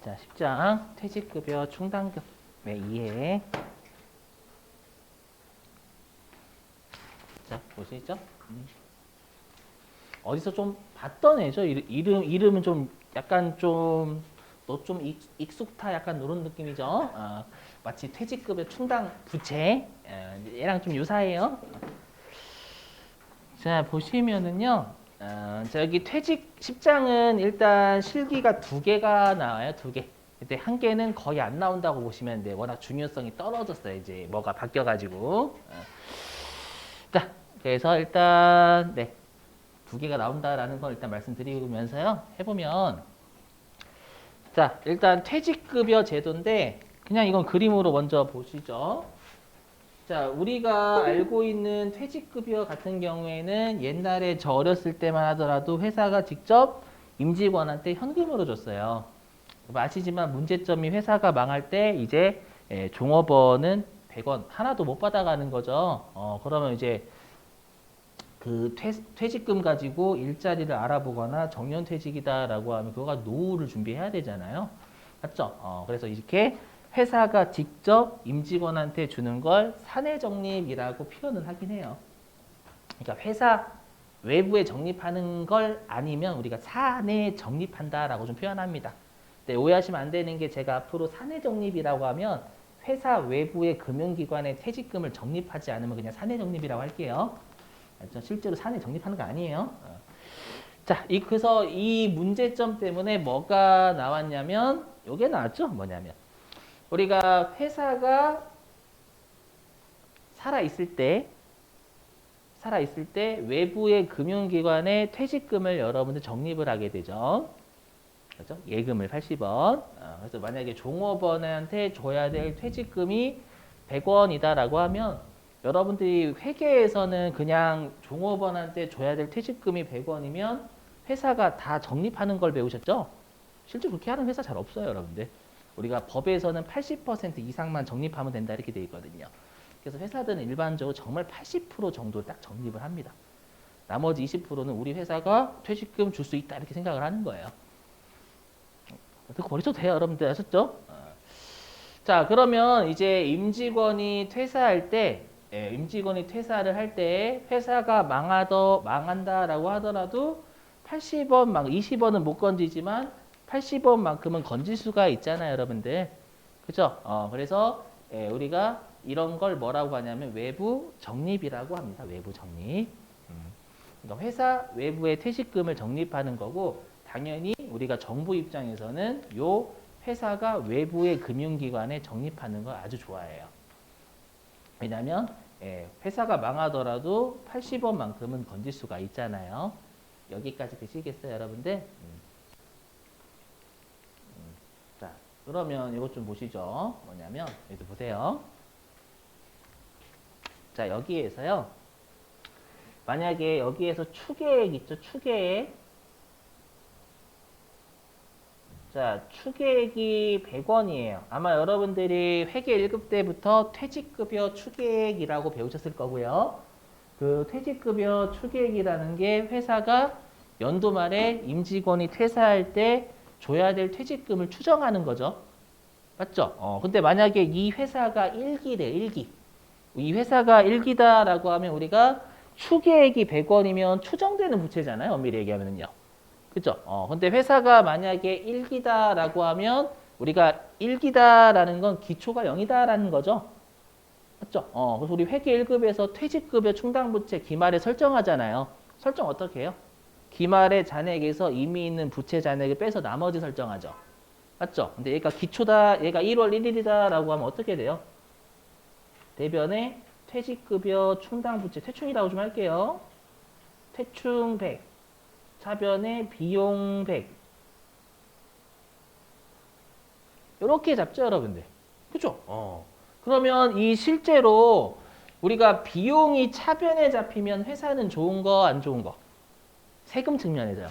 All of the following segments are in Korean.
자, 10장 퇴직급여 충당금의 이해. 자, 보시죠. 어디서 좀 봤던 애죠. 이름은 좀 약간 좀 너 좀 익숙타 약간 이런 느낌이죠. 마치 퇴직급여 충당 부채 얘랑 좀 유사해요. 자, 보시면은요. 저기 퇴직 10장은 일단 실기가 2개가 나와요. 2개. 근데 한 개는 거의 안 나온다고 보시면 돼. 워낙 중요성이 떨어졌어요. 이제 뭐가 바뀌어가지고. 자, 그래서 일단 네. 2개가 나온다라는 걸 일단 말씀드리면서요. 해보면 자, 일단 퇴직급여 제도인데 그냥 이건 그림으로 먼저 보시죠. 자, 우리가 알고 있는 퇴직급여 같은 경우에는 옛날에 저 어렸을 때만 하더라도 회사가 직접 임직원한테 현금으로 줬어요. 아시지만 문제점이 회사가 망할 때 이제 종업원은 100원 하나도 못 받아가는 거죠. 그러면 이제 그 퇴직금 가지고 일자리를 알아보거나 정년퇴직이다라고 하면 그거가 노후를 준비해야 되잖아요. 맞죠? 그래서 이렇게 회사가 직접 임직원한테 주는 걸 사내적립이라고 표현을 하긴 해요. 그러니까 회사 외부에 적립하는 걸 아니면 우리가 사내 적립한다라고 좀 표현합니다. 네, 오해하시면 안 되는 게 제가 앞으로 사내 적립이라고 하면 회사 외부의 금융기관에 퇴직금을 적립하지 않으면 그냥 사내 적립이라고 할게요. 실제로 사내 적립하는 거 아니에요. 자, 그래서 이 문제점 때문에 뭐가 나왔냐면 이게 나왔죠. 뭐냐면 우리가 회사가 살아있을 때 외부의 금융기관에 퇴직금을 여러분들 적립을 하게 되죠. 그렇죠? 예금을 80원. 그래서 만약에 종업원한테 줘야 될 퇴직금이 100원이다라고 하면 여러분들이 회계에서는 그냥 종업원한테 줘야 될 퇴직금이 100원이면 회사가 다 적립하는 걸 배우셨죠? 실제 그렇게 하는 회사 잘 없어요, 여러분들. 우리가 법에서는 80% 이상만 적립하면 된다 이렇게 돼 있거든요. 그래서 회사들은 일반적으로 정말 80% 정도 딱 적립을 합니다. 나머지 20%는 우리 회사가 퇴직금 줄 수 있다 이렇게 생각을 하는 거예요. 그거 버리셔도 돼요, 여러분들 아셨죠? 자, 그러면 이제 임직원이 퇴사할 때, 임직원이 퇴사를 할 때 회사가 망한다라고 하더라도 80원, 20원은 못 건지지만 80원만큼은 건질 수가 있잖아요, 여러분들. 그죠? 그래서 우리가 이런 걸 뭐라고 하냐면 외부 적립이라고 합니다. 외부 적립. 그러니까 회사 외부에 퇴직금을 적립하는 거고 당연히 우리가 정부 입장에서는 요 회사가 외부의 금융기관에 적립하는 걸 아주 좋아해요. 왜냐하면 회사가 망하더라도 80원만큼은 건질 수가 있잖아요. 여기까지 되시겠어요, 여러분들? 자, 그러면 이것 좀 보시죠. 뭐냐면 여기 보세요. 자, 여기에서요. 만약에 여기에서 추계액 있죠? 추계액. 자, 추계액이 100원이에요. 아마 여러분들이 회계 1급 때부터 퇴직급여 추계액이라고 배우셨을 거고요. 그 퇴직급여 추계액이라는 게 회사가 연도 말에 임직원이 퇴사할 때 줘야 될 퇴직금을 추정하는 거죠. 맞죠? 근데 만약에 이 회사가 1기래, 1기. 이 회사가 1기다라고 하면 우리가 추계액이 100원이면 추정되는 부채잖아요. 엄밀히 얘기하면요. 그죠? 근데 회사가 만약에 1기다라고 하면 우리가 1기다라는 건 기초가 0이다라는 거죠. 맞죠? 그래서 우리 회계 1급에서 퇴직급여 충당부채 기말에 설정하잖아요. 설정 어떻게 해요? 기말의 잔액에서 이미 있는 부채 잔액을 빼서 나머지 설정하죠. 맞죠? 근데 얘가 기초다, 얘가 1월 1일이다라고 하면 어떻게 돼요? 대변에 퇴직급여 충당부채, 퇴충이라고 좀 할게요. 퇴충 100. 차변에 비용 100. 이렇게 잡죠, 여러분들. 그죠? 그러면 이 실제로 우리가 비용이 차변에 잡히면 회사는 좋은 거, 안 좋은 거? 세금 측면에서요.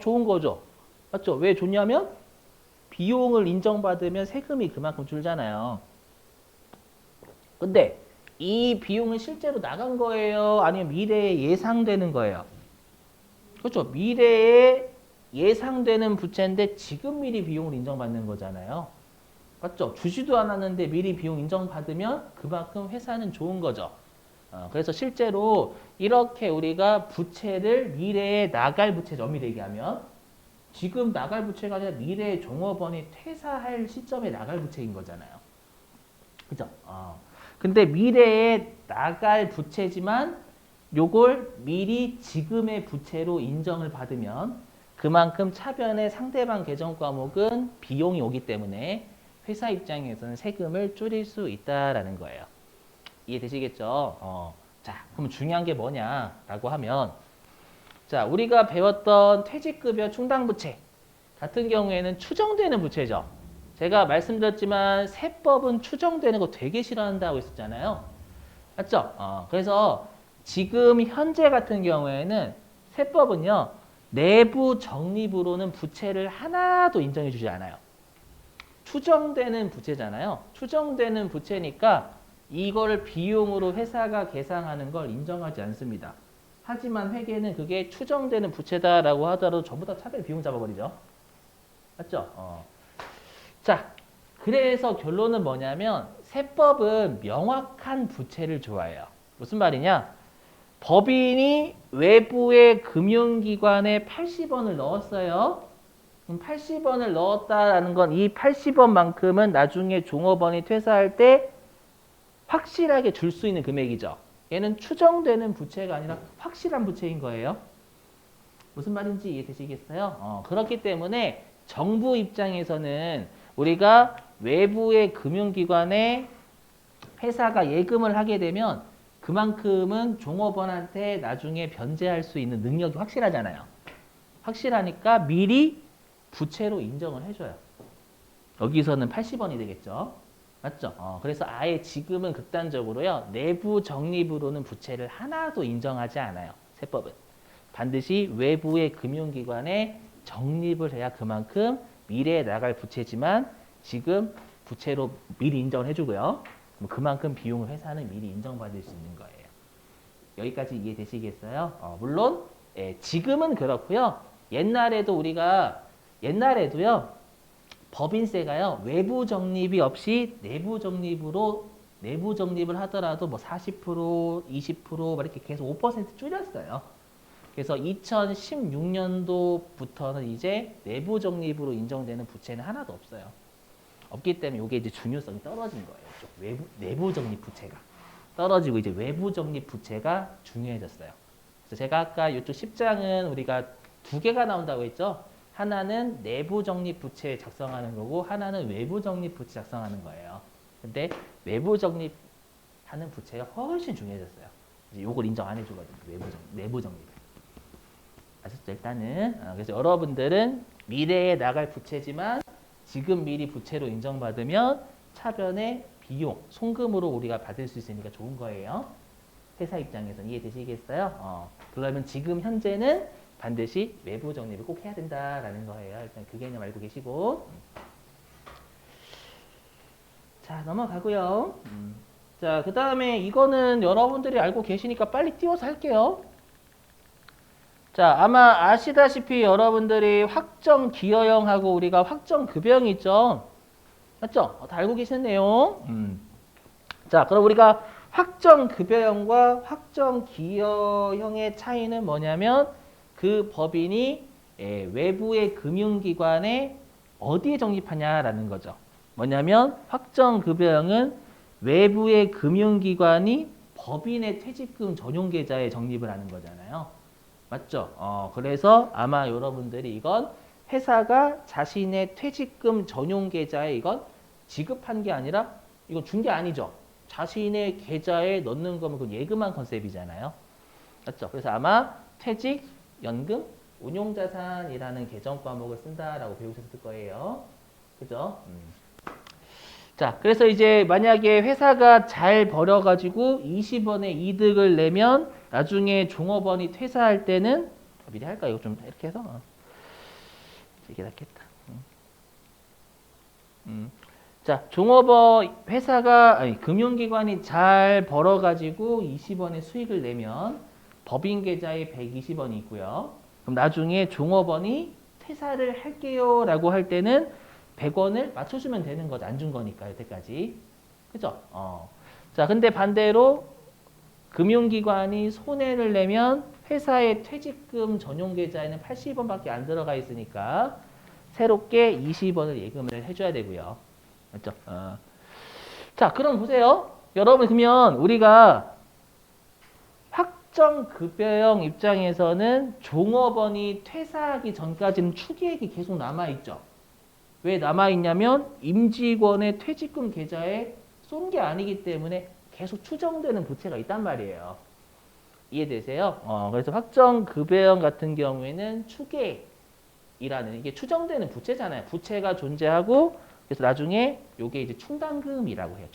좋은 거죠. 맞죠? 왜 좋냐면 비용을 인정받으면 세금이 그만큼 줄잖아요. 근데 이 비용은 실제로 나간 거예요? 아니면 미래에 예상되는 거예요? 그렇죠. 미래에 예상되는 부채인데 지금 미리 비용을 인정받는 거잖아요. 맞죠? 주지도 않았는데 미리 비용 인정받으면 그만큼 회사는 좋은 거죠. 그래서 실제로 이렇게 우리가 부채를 미래에 나갈 부채죠. 엄밀히 얘기하면. 지금 나갈 부채가 아니라 미래에 종업원이 퇴사할 시점에 나갈 부채인 거잖아요. 그죠? 근데 미래에 나갈 부채지만 요걸 미리 지금의 부채로 인정을 받으면 그만큼 차변의 상대방 계정 과목은 비용이 오기 때문에 회사 입장에서는 세금을 줄일 수 있다라는 거예요. 이해되시겠죠? 자, 그럼 중요한 게 뭐냐라고 하면 자, 우리가 배웠던 퇴직급여 충당부채 같은 경우에는 추정되는 부채죠. 제가 말씀드렸지만 세법은 추정되는 거 되게 싫어한다고 했었잖아요. 맞죠? 그래서 지금 현재 같은 경우에는 세법은요. 내부 적립으로는 부채를 하나도 인정해 주지 않아요. 추정되는 부채잖아요. 추정되는 부채니까 이걸 비용으로 회사가 계상하는 걸 인정하지 않습니다. 하지만 회계는 그게 추정되는 부채다라고 하더라도 전부 다 차별 비용 잡아버리죠. 맞죠? 자, 그래서 결론은 뭐냐면 세법은 명확한 부채를 좋아해요. 무슨 말이냐? 법인이 외부의 금융기관에 80원을 넣었어요. 그럼 80원을 넣었다라는 건 이 80원만큼은 나중에 종업원이 퇴사할 때 확실하게 줄 수 있는 금액이죠. 얘는 추정되는 부채가 아니라 확실한 부채인 거예요. 무슨 말인지 이해되시겠어요? 그렇기 때문에 정부 입장에서는 우리가 외부의 금융기관에 회사가 예금을 하게 되면 그만큼은 종업원한테 나중에 변제할 수 있는 능력이 확실하잖아요. 확실하니까 미리 부채로 인정을 해줘요. 여기서는 80원이 되겠죠. 맞죠? 그래서 아예 지금은 극단적으로요. 내부 적립으로는 부채를 하나도 인정하지 않아요. 세법은. 반드시 외부의 금융기관에 적립을 해야 그만큼 미래에 나갈 부채지만 지금 부채로 미리 인정을 해주고요. 그만큼 비용을 회사는 미리 인정받을 수 있는 거예요. 여기까지 이해되시겠어요? 물론 지금은 그렇고요. 옛날에도요. 법인세가요. 외부 적립이 없이 내부 적립을 하더라도 뭐 40%, 20% 이렇게 계속 5% 줄였어요. 그래서 2016년도부터는 이제 내부 적립으로 인정되는 부채는 하나도 없어요. 없기 때문에 이게 이제 중요성이 떨어진 거예요. 내부 적립 부채가 떨어지고 이제 외부 적립 부채가 중요해졌어요. 그래서 제가 아까 이쪽 10장은 우리가 두 개가 나온다고 했죠. 하나는 내부 적립 부채 작성하는 거고 하나는 외부 적립 부채 작성하는 거예요. 근데 외부 적립하는 부채가 훨씬 중요해졌어요. 이제 요걸 인정 안 해주거든요. 내부 적립. 아셨죠? 일단은 그래서 여러분들은 미래에 나갈 부채지만 지금 미리 부채로 인정받으면 차변의 비용, 송금으로 우리가 받을 수 있으니까 좋은 거예요. 회사 입장에서는 이해되시겠어요? 그러면 지금 현재는 반드시 외부 적립을 꼭 해야 된다라는 거예요. 일단 그 개념 알고 계시고. 자, 넘어가고요. 자, 그 다음에 이거는 여러분들이 알고 계시니까 빨리 띄워서 할게요. 자, 아마 아시다시피 여러분들이 확정 기여형하고 우리가 확정 급여형이 있죠. 맞죠? 다 알고 계시는 내용. 자, 그럼 우리가 확정 급여형과 확정 기여형의 차이는 뭐냐면 그 법인이 외부의 금융기관에 어디에 적립하냐라는 거죠. 뭐냐면 확정 급여형은 외부의 금융기관이 법인의 퇴직금 전용 계좌에 적립을 하는 거잖아요. 맞죠? 그래서 아마 여러분들이 이건 회사가 자신의 퇴직금 전용 계좌에 이건 지급한 게 아니라 이건 준 게 아니죠. 자신의 계좌에 넣는 거면 그 예금한 컨셉이잖아요. 맞죠? 그래서 아마 퇴직, 연금, 운용자산이라는 계정 과목을 쓴다라고 배우셨을 거예요. 그죠? 자, 그래서 이제 만약에 회사가 잘 벌어가지고 20원의 이득을 내면 나중에 종업원이 퇴사할 때는 미리 할까? 이거 좀 이렇게 해서 이게 낫겠다. 자, 금융기관이 잘 벌어가지고 20원의 수익을 내면 법인 계좌에 120원이 있고요. 그럼 나중에 종업원이 퇴사를 할게요 라고 할 때는 100원을 맞춰주면 되는 거죠. 안 준 거니까 여태까지. 그죠? 자, 근데 반대로 금융기관이 손해를 내면 회사의 퇴직금 전용 계좌에는 80원밖에 안 들어가 있으니까 새롭게 20원을 예금을 해줘야 되고요. 맞죠? 자, 그럼 보세요. 여러분, 그러면 우리가 확정급여형 입장에서는 종업원이 퇴사하기 전까지는 추계액이 계속 남아있죠. 왜 남아있냐면 임직원의 퇴직금 계좌에 쏜 게 아니기 때문에 계속 추정되는 부채가 있단 말이에요. 이해되세요? 그래서 확정급여형 같은 경우에는 추계이라는 이게 추정되는 부채잖아요. 부채가 존재하고 그래서 나중에 요게 이제 충당금이라고 해요.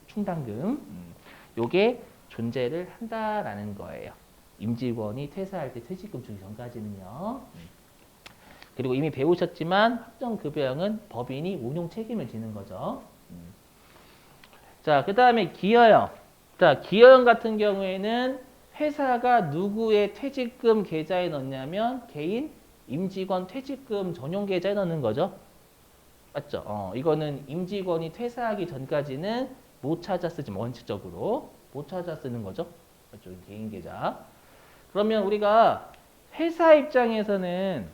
충당금. 요게 존재를 한다라는 거예요. 임직원이 퇴사할 때 퇴직금 주기 전까지는요. 그리고 이미 배우셨지만 확정급여형은 법인이 운용 책임을 지는 거죠. 자, 그 다음에 기여형. 자, 기여형 같은 경우에는 회사가 누구의 퇴직금 계좌에 넣냐면 개인 임직원 퇴직금 전용 계좌에 넣는 거죠. 맞죠? 이거는 임직원이 퇴사하기 전까지는 못 찾아 쓰지, 원칙적으로. 못 찾아 쓰는 거죠. 맞죠? 개인 계좌. 그러면 우리가 회사 입장에서는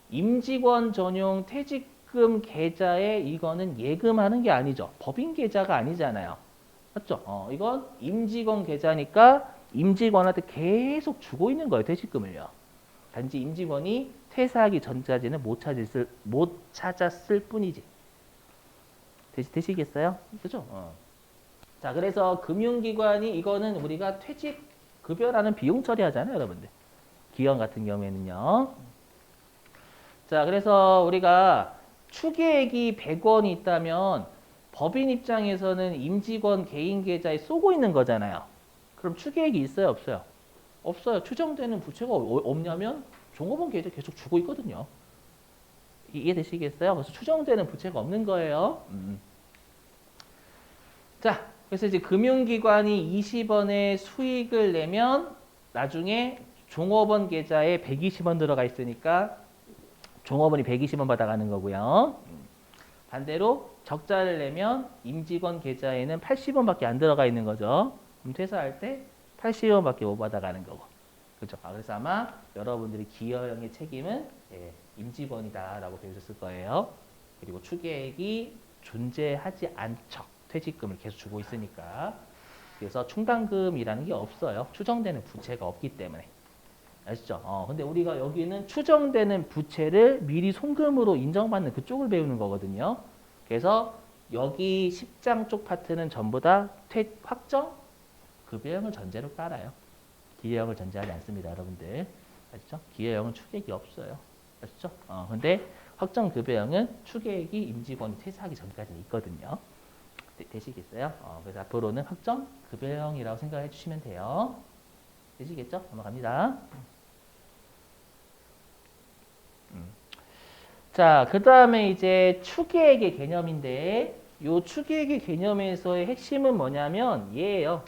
임직원 전용 퇴직금 계좌에 이거는 예금하는 게 아니죠. 법인 계좌가 아니잖아요. 맞죠? 이건 임직원 계좌니까 임직원한테 계속 주고 있는 거예요. 퇴직금을요. 단지 임직원이 퇴사하기 전까지는 못 찾았을 뿐이지. 되시겠어요? 그죠? 자, 그래서 금융기관이 이거는 우리가 퇴직급여라는 비용 처리하잖아요, 여러분들. 기관 같은 경우에는요. 자, 그래서 우리가 추계액이 100원이 있다면 법인 입장에서는 임직원 개인 계좌에 쏘고 있는 거잖아요. 그럼 추계액이 있어요, 없어요? 없어요. 추정되는 부채가 없냐면 종업원 계좌 계속 주고 있거든요. 이해되시겠어요? 그래서 추정되는 부채가 없는 거예요. 자, 그래서 이제 금융기관이 20원의 수익을 내면 나중에 종업원 계좌에 120원 들어가 있으니까 종업원이 120원 받아가는 거고요. 반대로 적자를 내면 임직원 계좌에는 80원밖에 안 들어가 있는 거죠. 그럼 퇴사할 때 80원밖에 못 받아가는 거고. 그렇죠? 그래서 아마 여러분들이 기여형의 책임은 임직원이다라고 배우셨을 거예요. 그리고 추계액이 존재하지 않죠. 퇴직금을 계속 주고 있으니까. 그래서 충당금이라는 게 없어요. 추정되는 부채가 없기 때문에. 아시죠? 근데 우리가 여기는 추정되는 부채를 미리 송금으로 인정받는 그쪽을 배우는 거거든요. 그래서 여기 10장 쪽 파트는 전부 다 확정 급여형을 전제로 깔아요. 기여형을 전제하지 않습니다, 여러분들. 아시죠? 기여형은 추계액이 없어요. 아시죠? 근데 확정 급여형은 추계액이 임직원이 퇴사하기 전까지는 있거든요. 되시겠어요? 그래서 앞으로는 확정 급여형이라고 생각해 주시면 돼요. 되시겠죠? 넘어갑니다. 자, 그 다음에 이제 추계액의 개념인데, 요 추계액의 개념에서의 핵심은 뭐냐면 얘예요.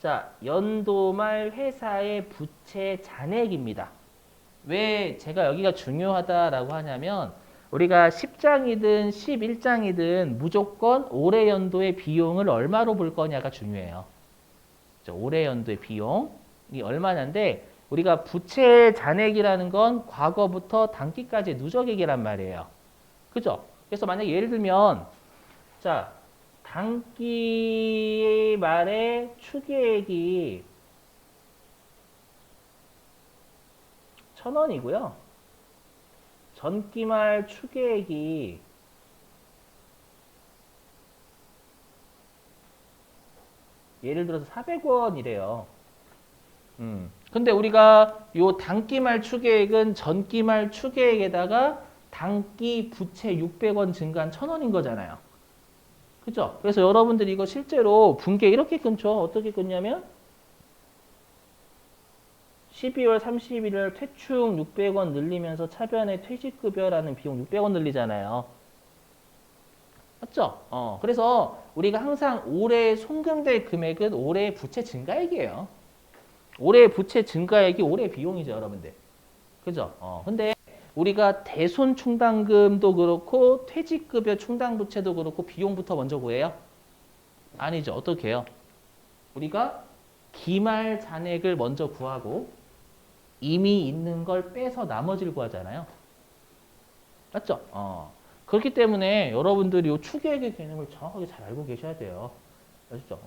자, 연도 말 회사의 부채 잔액입니다. 왜 제가 여기가 중요하다라고 하냐면, 우리가 10장이든 11장이든 무조건 올해 연도의 비용을 얼마로 볼 거냐가 중요해요. 올해 연도의 비용이 얼마냐인데 우리가 부채 잔액이라는 건 과거부터 단기까지의 누적액이란 말이에요. 그죠? 그래서 만약에 예를 들면 자, 단기 말에 추계액이 1,000원이고요. 전기 말 추계액이 예를 들어서 400원이래요. 근데 우리가 요 단기말 추계액은 전기말 추계액에다가 단기 부채 600원 증가한 1,000원인 거잖아요. 그죠? 그래서 여러분들이 이거 실제로 분계 이렇게 끊죠. 어떻게 끊냐면 12월 31일 퇴충 600원 늘리면서 차변에 퇴직급여라는 비용 600원 늘리잖아요. 맞죠? 그래서 우리가 항상 올해 송금될 금액은 올해 부채 증가액이에요. 올해 부채 증가액이 올해 비용이죠, 여러분들. 그죠? 근데 우리가 대손충당금도 그렇고 퇴직급여 충당부채도 그렇고 비용부터 먼저 구해요? 아니죠. 어떻게 해요? 우리가 기말 잔액을 먼저 구하고 이미 있는 걸 빼서 나머지를 구하잖아요. 맞죠? 그렇기 때문에 여러분들이 이 추계액의 개념을 정확하게 잘 알고 계셔야 돼요. 아시죠?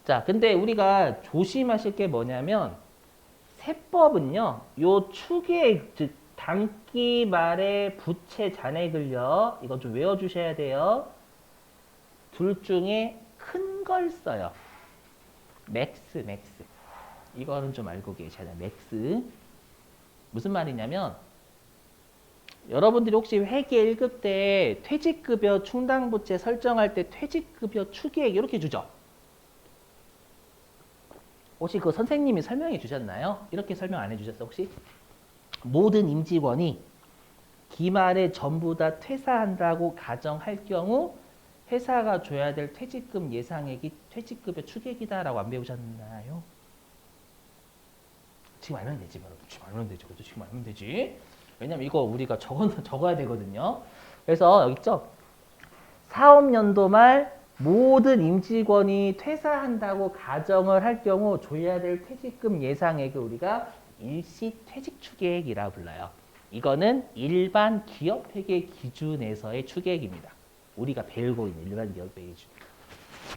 자, 근데 우리가 조심하실 게 뭐냐면 세법은요. 요 추계액, 즉 단기 말의 부채 잔액을요. 이거 좀 외워주셔야 돼요. 둘 중에 큰 걸 써요. 맥스. 이거는 좀 알고 계셔야 돼요. 맥스. 무슨 말이냐면 여러분들이 혹시 회계 1급 때 퇴직급여 충당부채 설정할 때 퇴직급여 추계액 이렇게 주죠? 혹시 그 선생님이 설명해 주셨나요? 이렇게 설명 안 해주셨어 혹시? 모든 임직원이 기말에 전부 다 퇴사한다고 가정할 경우 회사가 줘야 될 퇴직금 예상액이 퇴직급여 추계액이다라고 안 배우셨나요? 지금 알면 되지, 여러분. 지금 알면 되지. 그래도 지금 알면 되지. 왜냐면 이거 우리가 적어야 되거든요. 그래서 여기 있죠? 사업연도 말 모든 임직원이 퇴사한다고 가정을 할 경우 줘야 될 퇴직금 예상액을 우리가 일시 퇴직 추계액이라고 불러요. 이거는 일반 기업 회계 기준에서의 추계액입니다. 우리가 배우고 있는 일반 기업 회계 기준.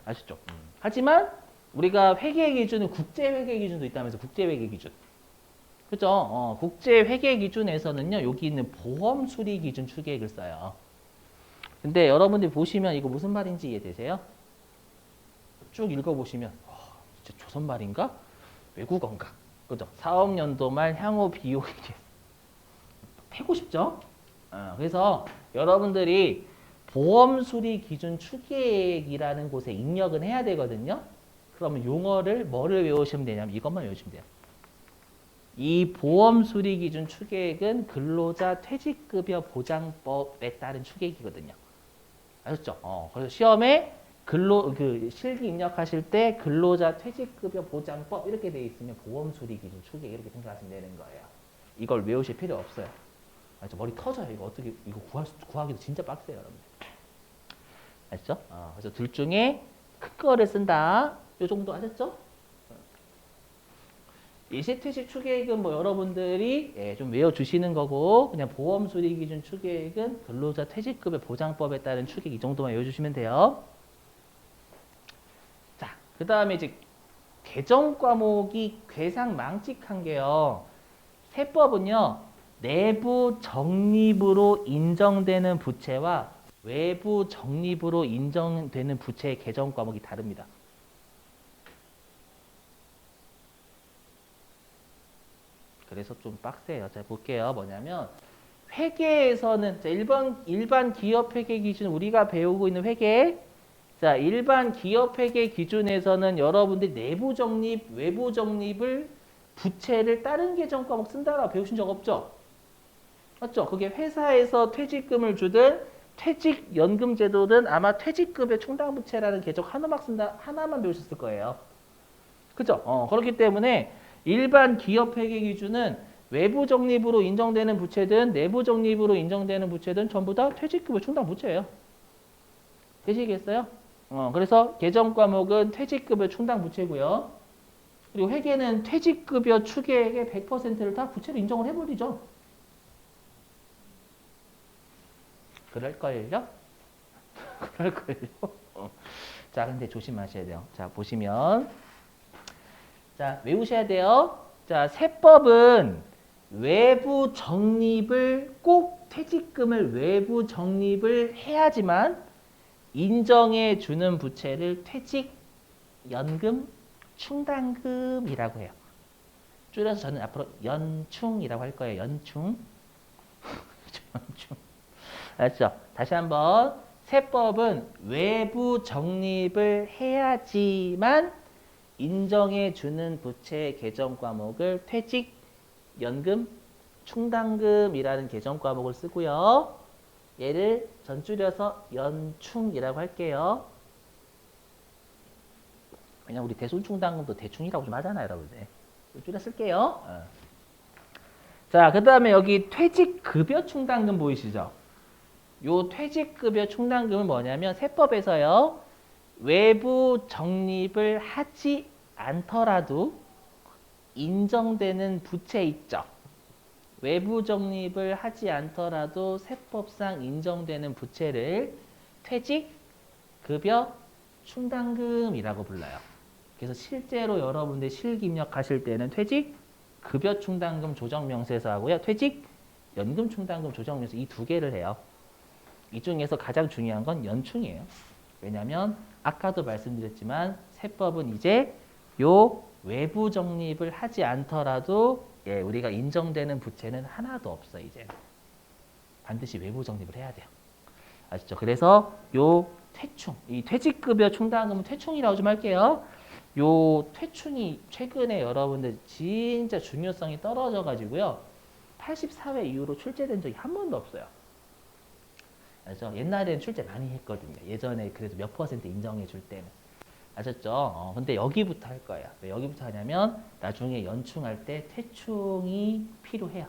아시죠? 하지만 우리가 회계 기준은 국제 회계 기준도 있다면서 국제 회계 기준. 그죠? 국제 회계 기준에서는요. 여기 있는 보험 수리 기준 추계액을 써요. 근데 여러분들이 보시면 이거 무슨 말인지 이해되세요? 쭉 읽어보시면 진짜 조선 말인가? 외국어인가? 그죠? 사업연도 말 향후 비용이 패고 싶죠? 그래서 여러분들이 보험 수리 기준 추계액이라는 곳에 입력은 해야 되거든요. 그러면 용어를 뭐를 외우시면 되냐면 이것만 외우시면 돼요. 이 보험 수리 기준 추계액은 근로자 퇴직급여 보장법에 따른 추계액이거든요. 아셨죠? 그래서 시험에 실기 입력하실 때 근로자 퇴직급여 보장법 이렇게 돼 있으면 보험 수리 기준 추계액 이렇게 생각하시면 되는 거예요. 이걸 외우실 필요 없어요. 알죠? 머리 터져요. 이거 어떻게 이거 구하기도 진짜 빡세요, 여러분. 아시죠? 그래서 둘 중에 큰 거를 쓴다. 요 정도 아셨죠? 일시퇴직 추계액은 뭐 여러분들이 좀 외워주시는 거고 그냥 보험 수리 기준 추계액은 근로자 퇴직급여 보장법에 따른 추계액 이 정도만 외워주시면 돼요. 자, 그 다음에 이제 개정 과목이 괴상 망측한 게요. 세법은요. 내부 적립으로 인정되는 부채와 외부 적립으로 인정되는 부채의 개정 과목이 다릅니다. 그래서 좀 빡세요. 자, 볼게요. 뭐냐면 회계에서는 일반 기업 회계 기준 우리가 배우고 있는 회계. 자, 일반 기업 회계 기준에서는 여러분들이 내부 적립, 외부 적립을 부채를 다른 계정 과목 쓴다라고 배우신 적 없죠? 맞죠? 그게 회사에서 퇴직금을 주든 퇴직연금 제도든 아마 퇴직급여 충당부채라는 계정 하나만 배우셨을 거예요. 그죠? 그렇기 때문에 일반 기업 회계 기준은 외부 적립으로 인정되는 부채든 내부 적립으로 인정되는 부채든 전부 다 퇴직급여 충당부채예요. 되시겠어요? 그래서 개정 과목은 퇴직급여 충당부채고요. 그리고 회계는 퇴직급여 추계액의 100%를 다 부채로 인정을 해버리죠. 그럴걸요? 그럴걸요? 자, 근데 조심하셔야 돼요. 자, 보시면 자, 외우셔야 돼요. 자, 세법은 외부 적립을 꼭 퇴직금을 외부 적립을 해야지만 인정해 주는 부채를 퇴직연금 충당금이라고 해요. 줄여서 저는 앞으로 연충이라고 할 거예요. 연충. 연충. 알았죠? 다시 한번 세법은 외부 적립을 해야지만 인정해 주는 부채 개정 과목을 퇴직연금 충당금이라는 개정 과목을 쓰고요. 얘를 전줄여서 연충이라고 할게요. 왜냐면 우리 대손충당금도 대충이라고 좀 하잖아요, 여러분들. 줄여 쓸게요. 자, 그 다음에 여기 퇴직급여 충당금 보이시죠? 요 퇴직급여 충당금은 뭐냐면 세법에서요. 외부 적립을 하지 않더라도 인정되는 부채 있죠. 외부 적립을 하지 않더라도 세법상 인정되는 부채를 퇴직급여 충당금이라고 불러요. 그래서 실제로 여러분들 실기입력하실 때는 퇴직급여 충당금 조정명세서 하고요. 퇴직연금 충당금 조정명세서 이 두 개를 해요. 이 중에서 가장 중요한 건 연충이에요. 왜냐하면 아까도 말씀드렸지만 세법은 이제 요 외부 적립을 하지 않더라도 우리가 인정되는 부채는 하나도 없어 이제. 반드시 외부 적립을 해야 돼요. 아시죠? 그래서 요 퇴충, 이 퇴직급여 충당금은 퇴충이라고 좀 할게요. 요 퇴충이 최근에 여러분들 진짜 중요성이 떨어져 가지고요. 84회 이후로 출제된 적이 한 번도 없어요. 그래서 옛날에는 출제 많이 했거든요. 예전에 그래도 몇 퍼센트 인정해 줄 때는. 아셨죠? 근데 여기부터 할 거예요. 왜 여기부터 하냐면 나중에 연충할 때 퇴충이 필요해요.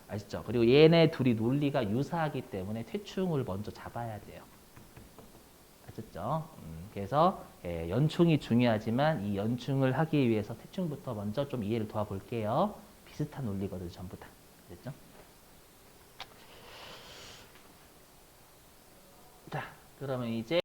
아시죠? 그리고 얘네 둘이 논리가 유사하기 때문에 퇴충을 먼저 잡아야 돼요. 아셨죠? 그래서 연충이 중요하지만 이 연충을 하기 위해서 퇴충부터 먼저 좀 이해를 도와볼게요. 비슷한 논리거든요, 전부 다. 됐죠? 자, 그러면 이제